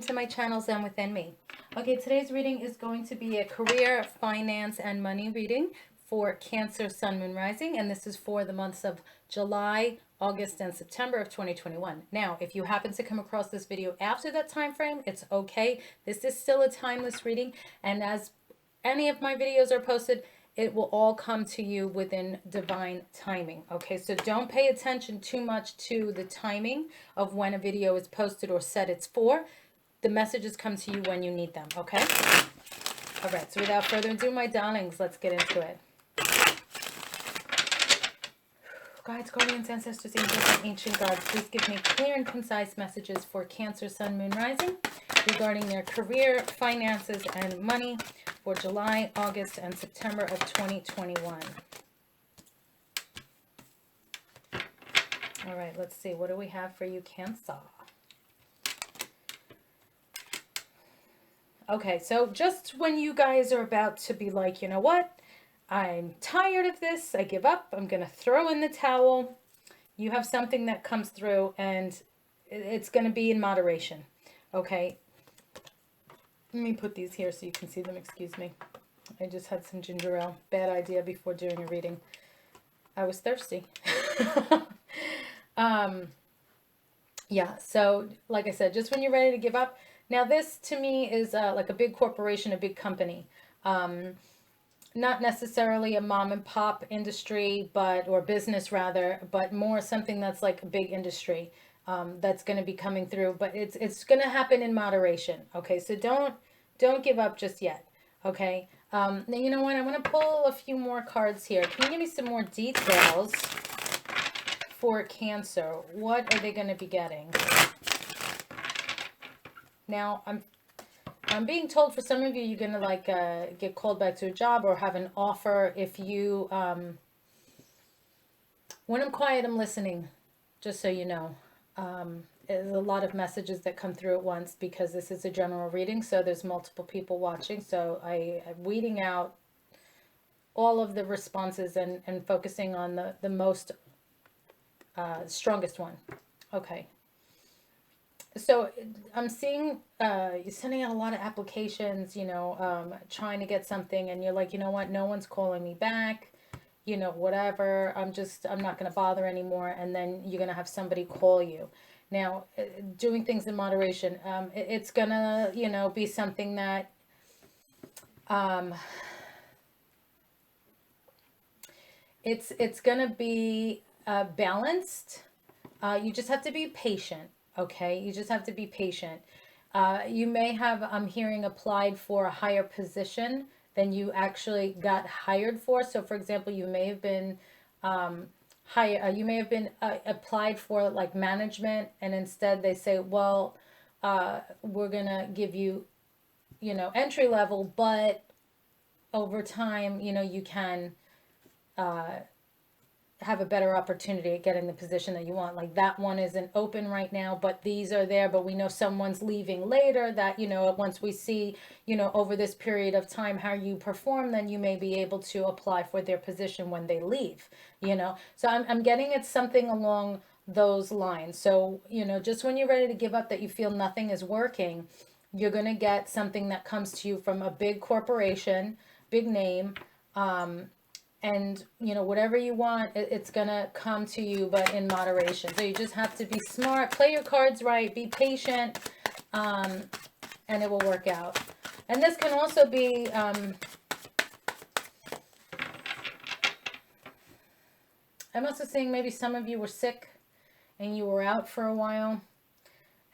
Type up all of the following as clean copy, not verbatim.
to my channel Zen Within Me. Okay, today's reading is going to be a career, finance, and money reading for Cancer, Sun, Moon, Rising, and this is for the months of July, August, and September of 2021. Now, if you happen to come across this video after that time frame, it's okay. This is still a timeless reading, and as any of my videos are posted, it will all come to you within divine timing. Okay, so don't pay attention too much to the timing of when a video is posted or said it's for. The messages come to you when you need them. Okay. All right, so without further ado, my darlings, let's get into it. Guides, guardians, ancestors, angels, and ancient gods, please give me clear and concise messages for Cancer, Sun, Moon, Rising regarding their career, finances, and money for July, August, and September of 2021. All right, let's see. What do we have for you, Cancer? Okay, so just when you guys are about to be like, you know what? I'm tired of this. I give up. I'm going to throw in the towel. You have something that comes through, and it's going to be in moderation. Okay. Let me put these here so you can see them. Excuse me. I just had some ginger ale. Bad idea before doing a reading. I was thirsty. Yeah, so like I said, just when you're ready to give up. Now this to me is like a big corporation, a big company. Not necessarily a mom and pop industry, or business rather, but more something that's like a big industry that's going to be coming through. But it's going to happen in moderation. Okay, so don't give up just yet. Okay. Now you know what? I want to pull a few more cards here. Can you give me some more details for Cancer? What are they going to be getting? Now I'm being told for some of you, you're going to like get called back to a job or have an offer. If you, when I'm quiet, I'm listening, just so you know. There's a lot of messages that come through at once because this is a general reading. So there's multiple people watching. So I'm weeding out all of the responses and focusing on the most strongest one. Okay. So I'm seeing you're sending out a lot of applications, you know, trying to get something, and you're like, you know what, no one's calling me back, you know, whatever, I'm not going to bother anymore. And then you're going to have somebody call you. Now, doing things in moderation, it's going to, you know, be something that it's going to be balanced. You just have to be patient. Okay, you just have to be patient. You may have, I'm hearing, applied for a higher position than you actually got hired for. So, for example, you may have been applied for like management, and instead they say, well, we're gonna give you, you know, entry level, but over time, you know, you can have a better opportunity at getting the position that you want. Like that one isn't open right now, but these are there, but we know someone's leaving later that, you know, once we see, you know, over this period of time how you perform, then you may be able to apply for their position when they leave, you know. So I'm getting it's something along those lines. So, you know, just when you're ready to give up, that you feel nothing is working, you're going to get something that comes to you from a big corporation, big name, and, you know, whatever you want, it's going to come to you, but in moderation. So you just have to be smart, play your cards right, be patient, and it will work out. And this can also be, I'm also seeing maybe some of you were sick and you were out for a while.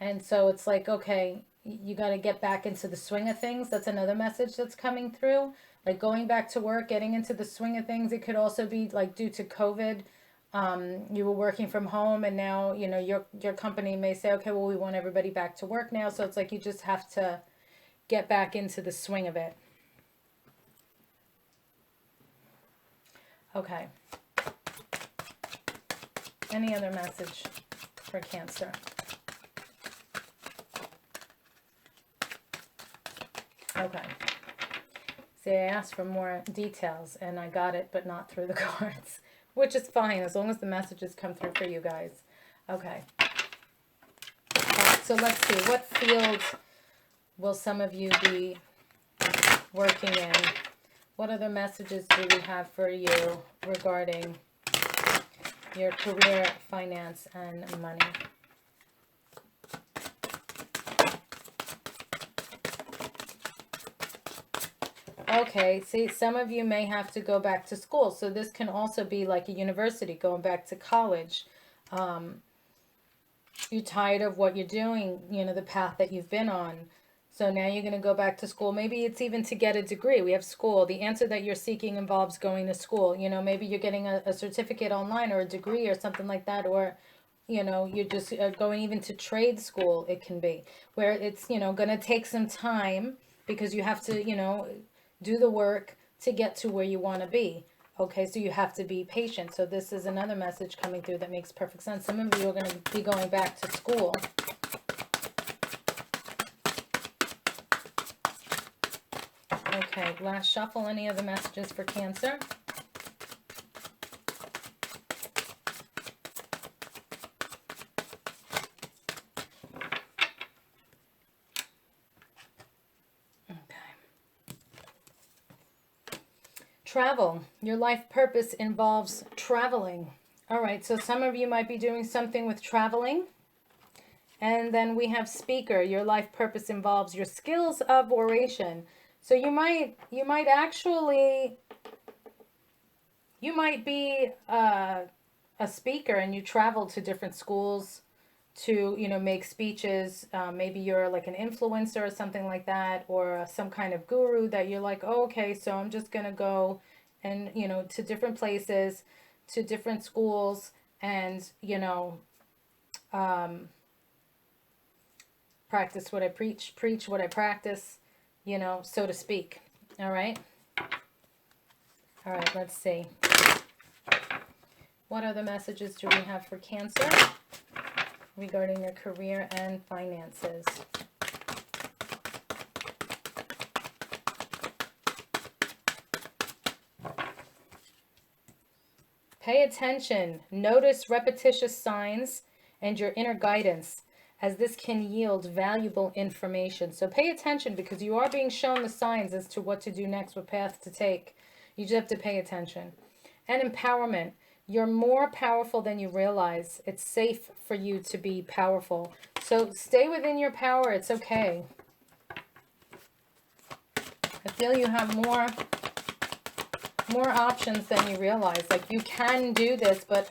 And so it's like, okay, you got to get back into the swing of things. That's another message that's coming through. Like going back to work, getting into the swing of things. It could also be like due to COVID. You were working from home, and now, you know, your company may say, okay, well, we want everybody back to work now. So it's like you just have to get back into the swing of it. Okay. Any other message for Cancer? Okay. See, I asked for more details, and I got it, but not through the cards, which is fine, as long as the messages come through for you guys. Okay. All right, so let's see. What field will some of you be working in? What other messages do we have for you regarding your career, finance, and money? Okay, see, some of you may have to go back to school. So this can also be like a university, going back to college. You're tired of what you're doing, you know, the path that you've been on. So now you're going to go back to school. Maybe it's even to get a degree. We have school. The answer that you're seeking involves going to school. You know, maybe you're getting a certificate online or a degree or something like that. Or, you know, you're just going even to trade school, it can be. Where it's, you know, going to take some time because you have to, you know, do the work to get to where you want to be. Okay, so you have to be patient. So this is another message coming through that makes perfect sense. Some of you are going to be going back to school. Okay, last shuffle. Any other messages for Cancer? Travel. Your life purpose involves traveling. All right, so some of you might be doing something with traveling. And then we have speaker. Your life purpose involves your skills of oration. So you might be a speaker and you travel to different schools to, you know, make speeches. Maybe you're like an influencer or something like that, or some kind of guru that you're like, oh, okay, so I'm just going to go and, you know, to different places, to different schools, and, you know, practice what I preach what I practice, you know, so to speak. All right. All right, let's see. What other messages do we have for Cancer regarding your career and finances? Pay attention. Notice repetitious signs and your inner guidance, as this can yield valuable information. So pay attention because you are being shown the signs as to what to do next, what path to take. You just have to pay attention. And empowerment. You're more powerful than you realize. It's safe for you to be powerful. So stay within your power. It's okay. I feel you have more options than you realize. Like, you can do this, but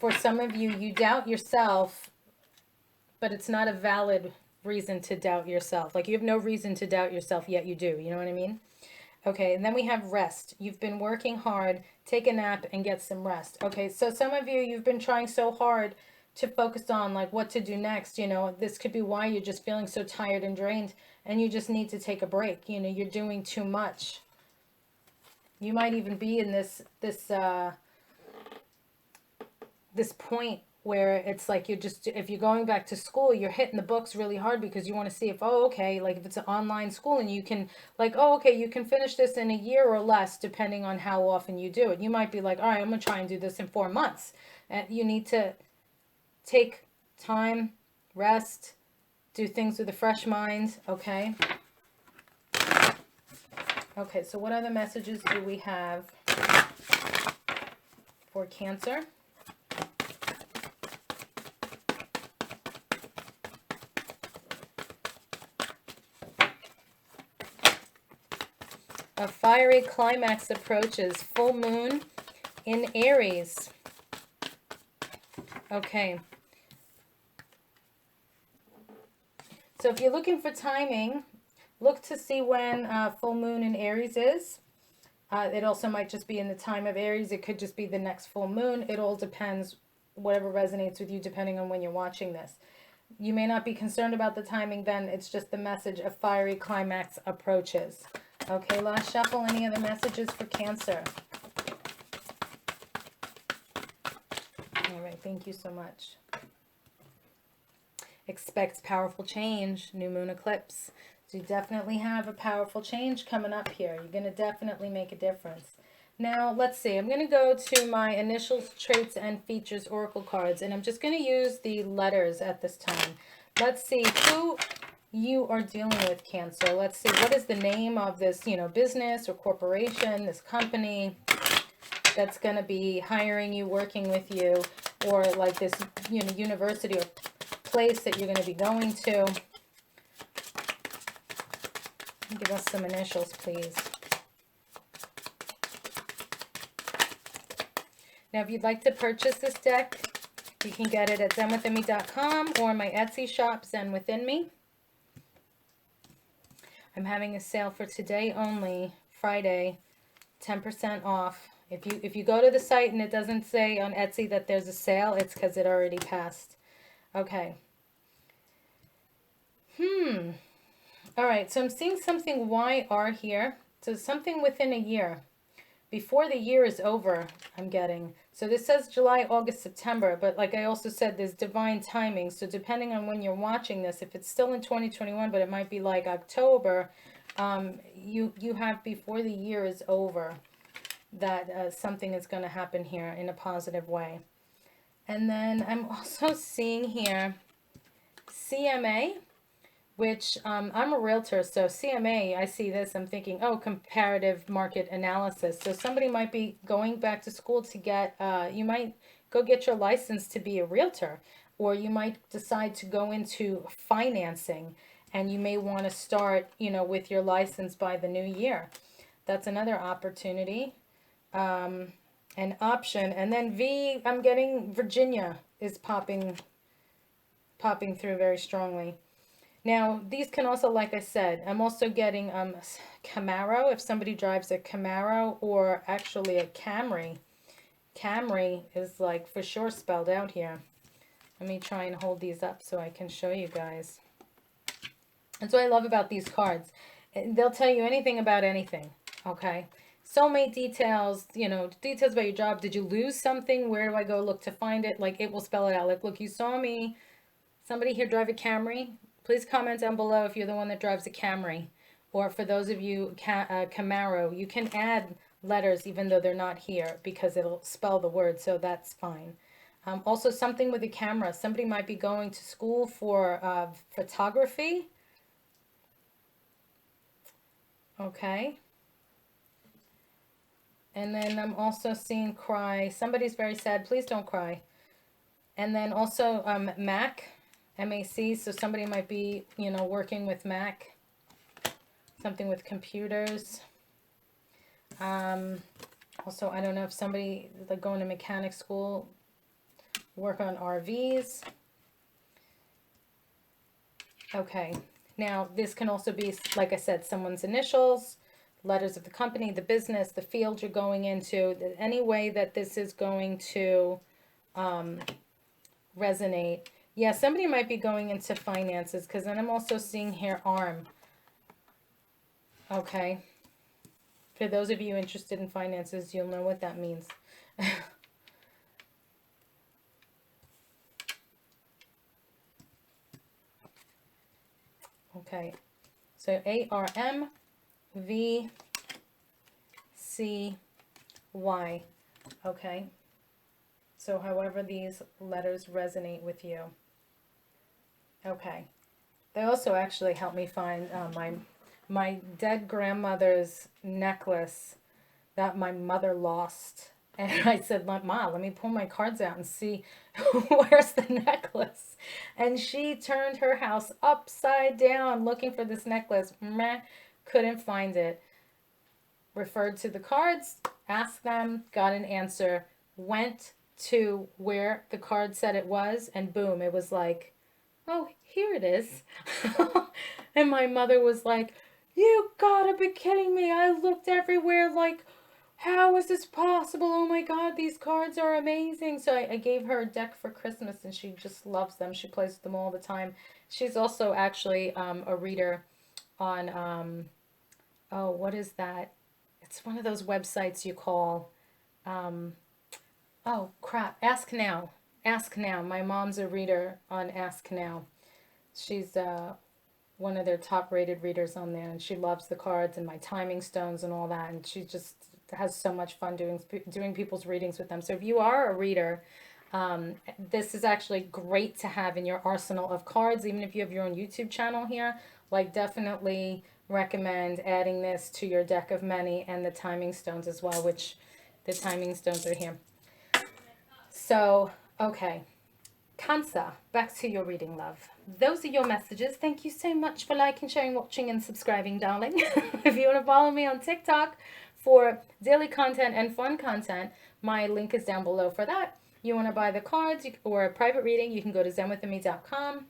for some of you, you doubt yourself, but it's not a valid reason to doubt yourself. Like, you have no reason to doubt yourself, yet you do. You know what I mean? Okay, and then we have rest. You've been working hard. Take a nap and get some rest. Okay, so some of you, you've been trying so hard to focus on like what to do next. You know, this could be why you're just feeling so tired and drained, and you just need to take a break. You know, you're doing too much. You might even be in this point where it's like you're just, if you're going back to school, you're hitting the books really hard because you want to see if, oh, okay, like if it's an online school and you can like, oh, okay, you can finish this in a year or less, depending on how often you do it. You might be like, all right, I'm going to try and do this in 4 months. And you need to take time, rest, do things with a fresh mind. Okay. Okay, so what other messages do we have for Cancer? A fiery climax approaches. Full moon in Aries. Okay. So if you're looking for timing, look to see when full moon in Aries is. It also might just be in the time of Aries. It could just be the next full moon. It all depends, whatever resonates with you, depending on when you're watching this. You may not be concerned about the timing then. It's just the message of fiery climax approaches. Okay, last shuffle. Any other messages for Cancer? All right, thank you so much. Expect powerful change, new moon eclipse. So you definitely have a powerful change coming up here. You're going to definitely make a difference. Now, let's see. I'm going to go to my initials, traits, and features oracle cards, and I'm just going to use the letters at this time. Let's see who you are dealing with, Cancer. Let's see, what is the name of this, business or corporation, this company that's going to be hiring you, working with you, or like this, university or place that you're going to be going to. Give us some initials, please. Now, if you'd like to purchase this deck, you can get it at zenwithinme.com or my Etsy shop, Zen Within Me. I'm having a sale for today only, Friday, 10% off. If you go to the site and it doesn't say on Etsy that there's a sale, it's because it already passed. Okay. All right, so I'm seeing something YR here. So something within a year. Before the year is over, I'm getting. So this says July, August, September, but like I also said, there's divine timing. So depending on when you're watching this, if it's still in 2021, but it might be like October, you have before the year is over that something is going to happen here in a positive way. And then I'm also seeing here CMA, which I'm a realtor, so CMA, I see this, I'm thinking, oh, comparative market analysis. So somebody might be going back to school to get, you might go get your license to be a realtor, or you might decide to go into financing, and you may want to start, with your license by the new year. That's another opportunity, an option. And then V, I'm getting Virginia is popping through very strongly. Now, these can also, like I said, I'm also getting Camaro, if somebody drives a Camaro, or actually a Camry. Camry is like for sure spelled out here. Let me try and hold these up so I can show you guys. That's what I love about these cards. They'll tell you anything about anything, okay? Soulmate details, details about your job. Did you lose something? Where do I go look to find it? Like, it will spell it out. Like, look, you saw me. Somebody here drive a Camry. Please comment down below if you're the one that drives a Camry. Or for those of you, Camaro, you can add letters even though they're not here because it'll spell the word, so that's fine. Also, something with a camera. Somebody might be going to school for photography. Okay. And then I'm also seeing cry. Somebody's very sad. Please don't cry. And then also Mac. MAC, so somebody might be, working with Mac, something with computers. Also, I don't know if somebody like going to mechanic school, work on RVs. Okay, now this can also be, like I said, someone's initials, letters of the company, the business, the field you're going into, any way that this is going to resonate. Yeah, somebody might be going into finances, because then I'm also seeing here arm. Okay. For those of you interested in finances, you'll know what that means. Okay. So ARMVCY. Okay. So however these letters resonate with you. Okay. They also actually helped me find my dead grandmother's necklace that my mother lost. And I said, Ma, let me pull my cards out and see where's the necklace. And she turned her house upside down looking for this necklace. Meh, couldn't find it. Referred to the cards, asked them, got an answer, went to where the card said it was, and boom, it was like, oh, here it is. And my mother was like, you gotta be kidding me. I looked everywhere, like, how is this possible? Oh my God, these cards are amazing. So I gave her a deck for Christmas, and she just loves them. She plays with them all the time. She's also actually a reader on, oh, what is that? It's one of those websites you call, oh crap, Ask Now. Ask Now. My mom's a reader on Ask Now. She's one of their top rated readers on there, and she loves the cards and my timing stones and all that, and she just has so much fun doing people's readings with them. So if you are a reader, This is actually great to have in your arsenal of cards, even if you have your own YouTube channel here. Like, definitely recommend adding this to your deck of many, and the timing stones as well, which the timing stones are here. So, okay. Cancer, back to your reading, love. Those are your messages. Thank you so much for liking, sharing, watching, and subscribing, darling. If you want to follow me on TikTok for daily content and fun content, my link is down below for that. You want to buy the cards or a private reading, you can go to zenwithinme.com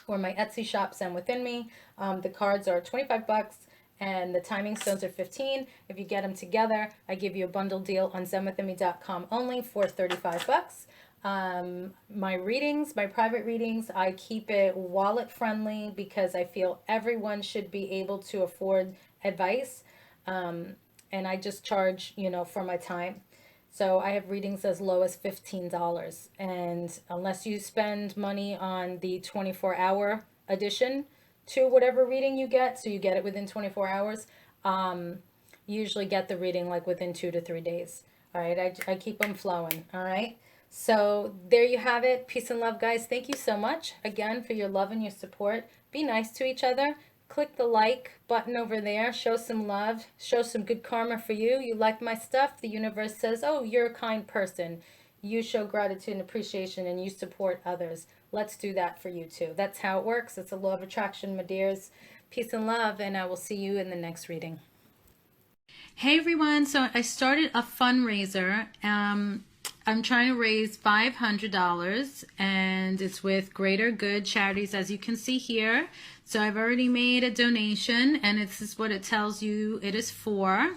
or my Etsy shop, Zen Within Me. The cards are 25 bucks and the timing stones are 15. If you get them together, I give you a bundle deal on zenwithinme.com only for 35 bucks. My readings, my private readings, I keep it wallet friendly because I feel everyone should be able to afford advice. And I just charge, for my time. So I have readings as low as $15. And unless you spend money on the 24-hour edition to whatever reading you get, so you get it within 24 hours, you usually get the reading like within 2 to 3 days. All right, I keep them flowing. All right. So there you have it. Peace and love, guys. Thank you so much again for your love and your support. Be nice to each other. Click the like button over there. Show some love. Show some good karma for you. You like my stuff. The universe says, oh, you're a kind person. You show gratitude and appreciation and you support others. Let's do that for you too. That's how it works. It's a law of attraction, my dears. Peace and love, and I will see you in the next reading. Hey everyone. So I started a fundraiser. I'm trying to raise $500 and it's with Greater Good Charities, as you can see here. So I've already made a donation and this is what it tells you it is for.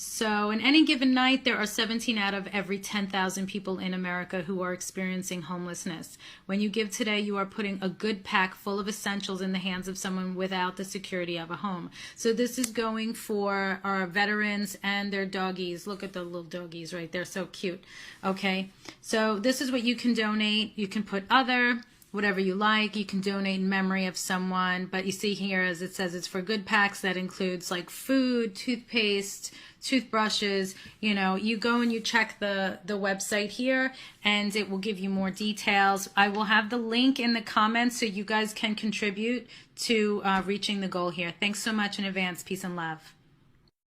So in any given night, there are 17 out of every 10,000 people in America who are experiencing homelessness. When you give today, you are putting a good pack full of essentials in the hands of someone without the security of a home. So this is going for our veterans and their doggies. Look at the little doggies right there, so cute. Okay, so this is what you can donate. You can put other, whatever you like. You can donate in memory of someone, but you see here, as it says, it's for good packs. That includes like food, toothpaste, toothbrushes. You go and you check the website here and it will give you more details. I will have the link in the comments so you guys can contribute to reaching the goal here. Thanks so much in advance. Peace and love.